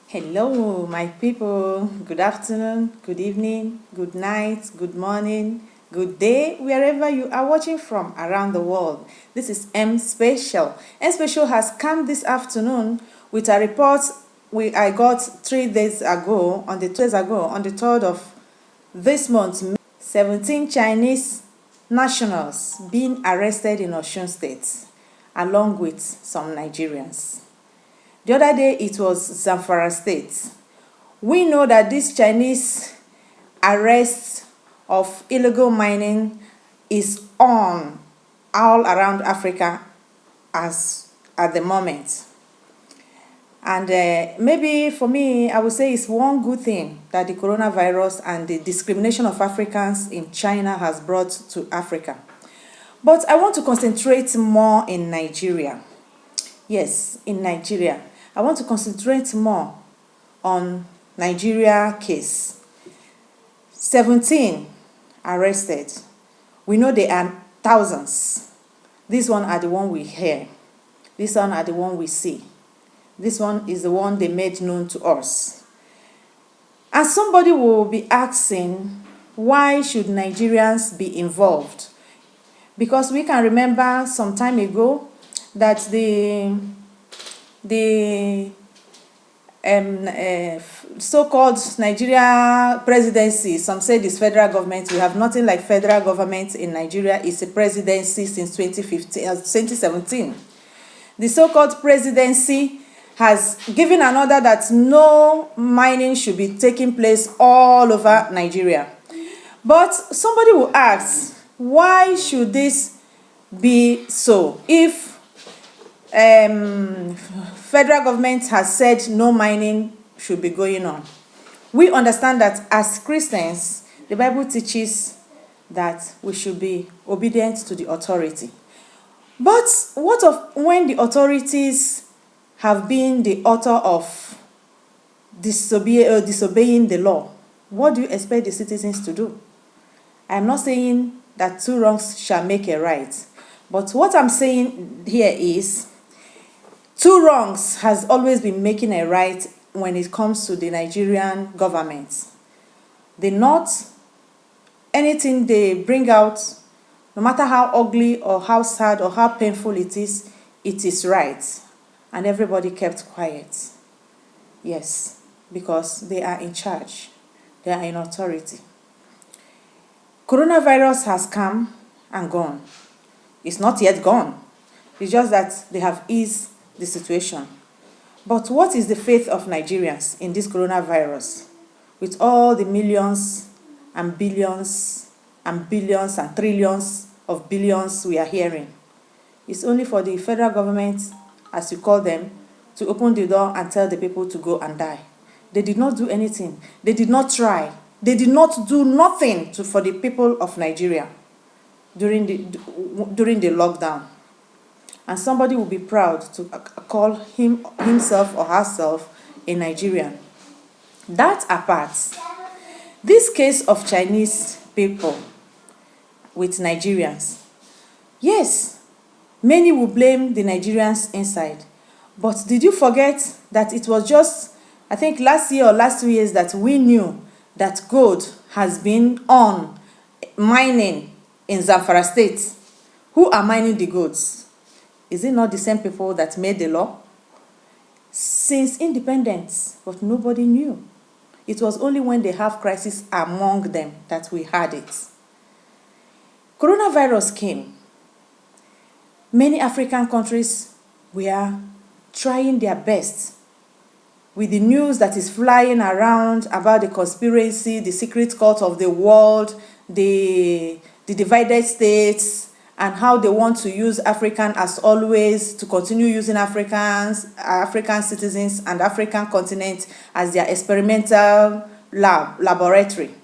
Hello, my people. Good afternoon, good evening, good night, good morning, good day, wherever you are watching from around the world. This is M Special. M Special has come this afternoon with a report I got 3 days ago, on the 3rd of this month. 17 Chinese nationals being arrested in Osun State, along with some Nigerians. The other day, it was Zamfara State. We know that this Chinese arrest of illegal mining is on all around Africa as at the moment. And maybe for me, I would say it's one good thing that the coronavirus and the discrimination of Africans in China has brought to Africa. But I want to concentrate more in Nigeria. Yes, in Nigeria. I want to concentrate more on Nigeria case. 17 arrested. We know there are thousands. This one are the one we hear. This one are the one we see. This one is the one they made known to us. And somebody will be asking, why should Nigerians be involved? Because we can remember some time ago that the so-called Nigeria presidency, some say this federal government, we have nothing like federal government in Nigeria. It's a presidency since 2017. The so-called presidency has given an order that no mining should be taking place all over Nigeria. But somebody will ask, why should this be so? If federal government has said no mining should be going on. We understand that as Christians, the Bible teaches that we should be obedient to the authority. But what of when the authorities have been the author of disobeying the law? What do you expect the citizens to do? I'm not saying that two wrongs shall make a right. But what I'm saying here is, two wrongs has always been making a right when it comes to the Nigerian government. The North, anything they bring out, no matter how ugly or how sad or how painful it is right. And everybody kept quiet. Yes, because they are in charge. They are in authority. Coronavirus has come and gone. It's not yet gone. It's just that they have eased the situation. But what is the faith of Nigerians in this coronavirus? With all the millions and billions and billions and trillions of billions we are hearing. It's only for the federal government, as you call them, to open the door and tell the people to go and die. They did not do anything. They did not try. They did not do nothing for the people of Nigeria during the lockdown. And somebody will be proud to call himself or herself a Nigerian. That apart, this case of Chinese people with Nigerians, yes, many will blame the Nigerians inside. But did you forget that it was just, I think last year or last 2 years, that we knew that gold has been on mining in Zamfara State? Who are mining the golds? Is it not the same people that made the law? Since independence, but nobody knew. It was only when they have crisis among them that we had it. Coronavirus came. Many African countries were trying their best with the news that is flying around about the conspiracy, the secret cult of the world, the divided states, and how they want to use African as always, to continue using African citizens and African continent as their experimental laboratory.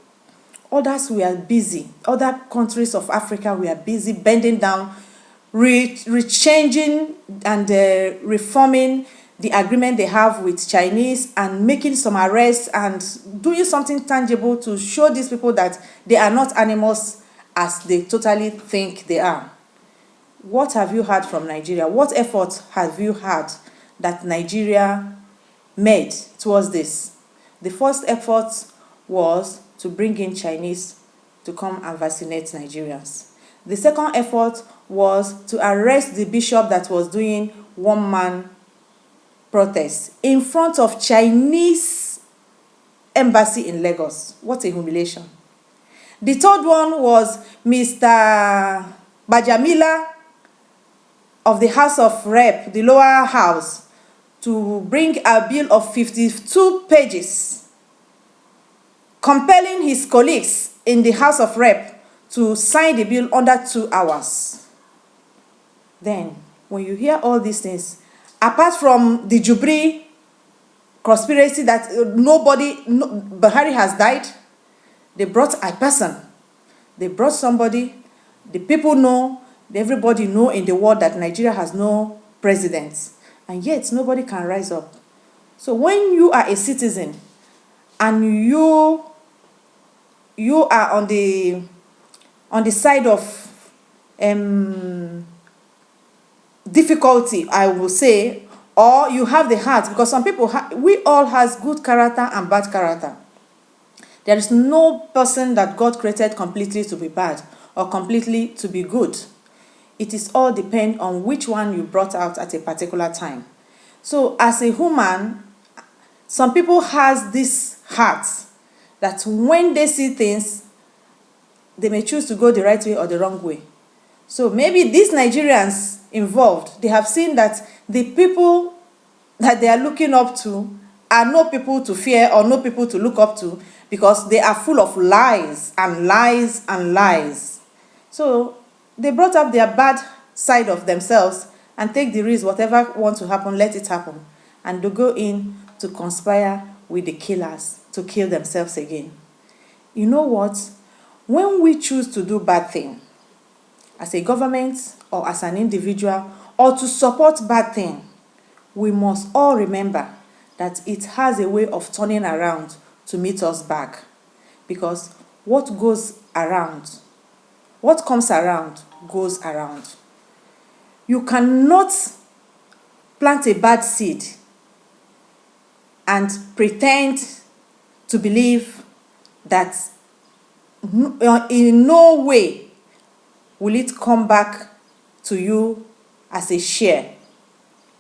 Others were busy. Other countries of Africa were busy bending down, rechanging and reforming the agreement they have with Chinese, and making some arrests and doing something tangible to show these people that they are not animals as they totally think they are. What have you heard from Nigeria? What effort have you had that Nigeria made towards this. The first effort was to bring in Chinese to come and vaccinate Nigerians. The second effort was to arrest the bishop that was doing one-man protest in front of Chinese embassy in Lagos. What a humiliation. The third one was Mr. Bajamila of the House of Rep, the lower house, to bring a bill of 52 pages compelling his colleagues in the House of Rep to sign the bill under 2 hours. Then, when you hear all these things, apart from the Jubri conspiracy that Buhari has died, they brought a person. They brought somebody. The people know, everybody know in the world that Nigeria has no president. And yet, nobody can rise up. So when you are a citizen and you are on the side of difficulty, I will say, or you have the heart, because some people, we all has good character and bad character. There is no person that God created completely to be bad or completely to be good. It is all depend on which one you brought out at a particular time. So as a human, some people has this heart that when they see things, they may choose to go the right way or the wrong way. So maybe these Nigerians involved, they have seen that the people that they are looking up to are no people to fear or no people to look up to, because they are full of lies and lies and lies. So they brought up their bad side of themselves and take the risk, whatever wants to happen, let it happen. And they go in to conspire with the killers to kill themselves again. You know what? When we choose to do bad thing, as a government or as an individual, or to support bad thing, we must all remember that it has a way of turning around to meet us back. Because what goes around, what comes around, goes around. You cannot plant a bad seed and pretend to believe that in no way will it come back to you as a share.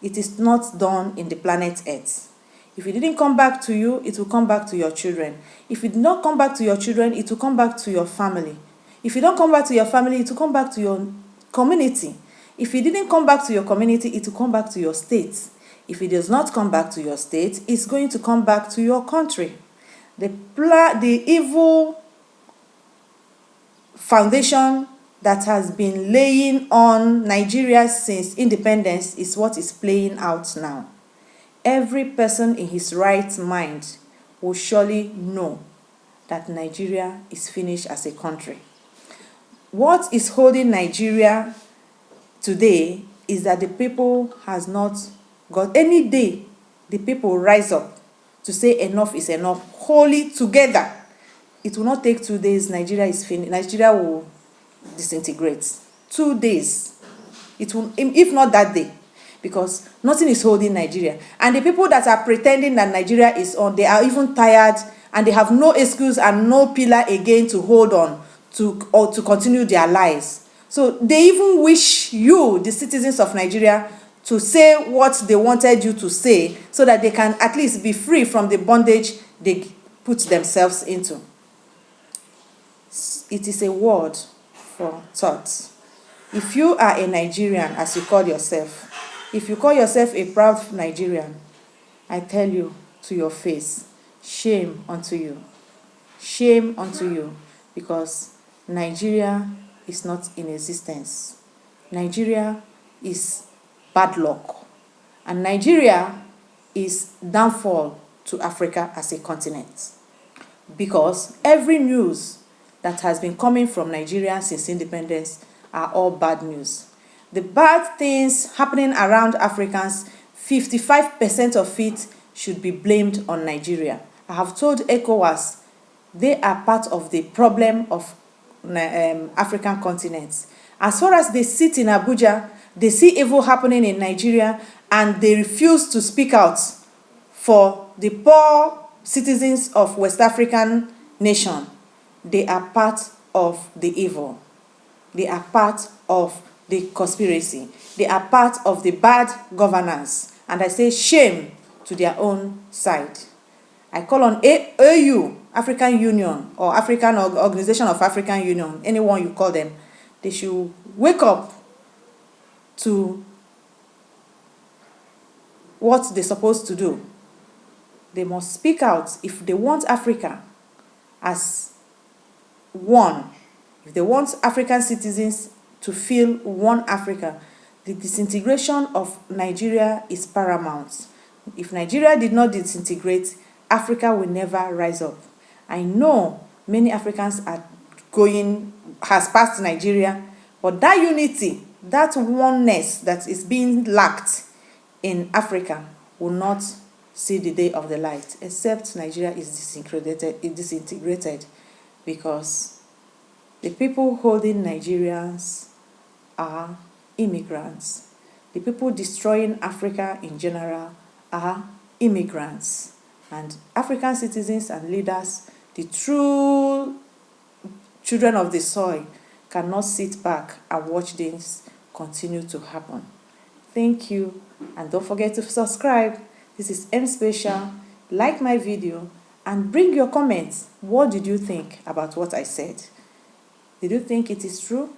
It is not done in the planet Earth. If it didn't come back to you, it will come back to your children. If it did not come back to your children, it will come back to your family. If it don't come back to your family, it will come back to your community. If it didn't come back to your community, it will come back to your state. If it does not come back to your state, it's going to come back to your country. The evil foundation that has been laying on Nigeria since independence is what is playing out now. Every person in his right mind will surely know that Nigeria is finished as a country. What is holding Nigeria today is that the people has not got any day the people rise up to say enough is enough, wholly together. It will not take 2 days. Nigeria is finished. Nigeria will disintegrate. 2 days. It will, if not that day, because nothing is holding Nigeria. And the people that are pretending that Nigeria is on, they are even tired and they have no excuse and no pillar again to hold on to, or to continue their lies. So they even wish you, the citizens of Nigeria, to say what they wanted you to say so that they can at least be free from the bondage they put themselves into. It is a word for thought. If you are a Nigerian, as you call yourself, if you call yourself a proud Nigerian, I tell you to your face, shame unto you. Shame unto you, because Nigeria is not in existence. Nigeria is bad luck. And Nigeria is downfall to Africa as a continent. Because every news that has been coming from Nigeria since independence are all bad news. The bad things happening around Africans, 55% of it should be blamed on Nigeria. I have told ECOWAS they are part of the problem of African continents. As far as they sit in Abuja, they see evil happening in Nigeria and they refuse to speak out for the poor citizens of West African nation, they are part of the evil. They are part of the conspiracy. They are part of the bad governance. And I say shame to their own side. I call on AU, African Union, or African Organization of African Union, anyone you call them, they should wake up to what they're supposed to do. They must speak out if they want Africa as one. If they want African citizens to feel one Africa, the disintegration of Nigeria is paramount. If Nigeria did not disintegrate, Africa will never rise up. I know many Africans has passed Nigeria, but that unity, that oneness that is being lacked in Africa will not see the day of the light, except Nigeria is disintegrated, because the people holding Nigerians are immigrants. The people destroying Africa in general are immigrants. And African citizens and leaders, the true children of the soil, cannot sit back and watch things continue to happen. Thank you, and don't forget to subscribe. This is M Special. Like my video and bring your comments. What did you think about what I said? Did you think it is true?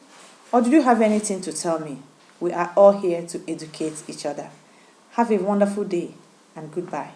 Or did you have anything to tell me? We are all here to educate each other. Have a wonderful day and goodbye.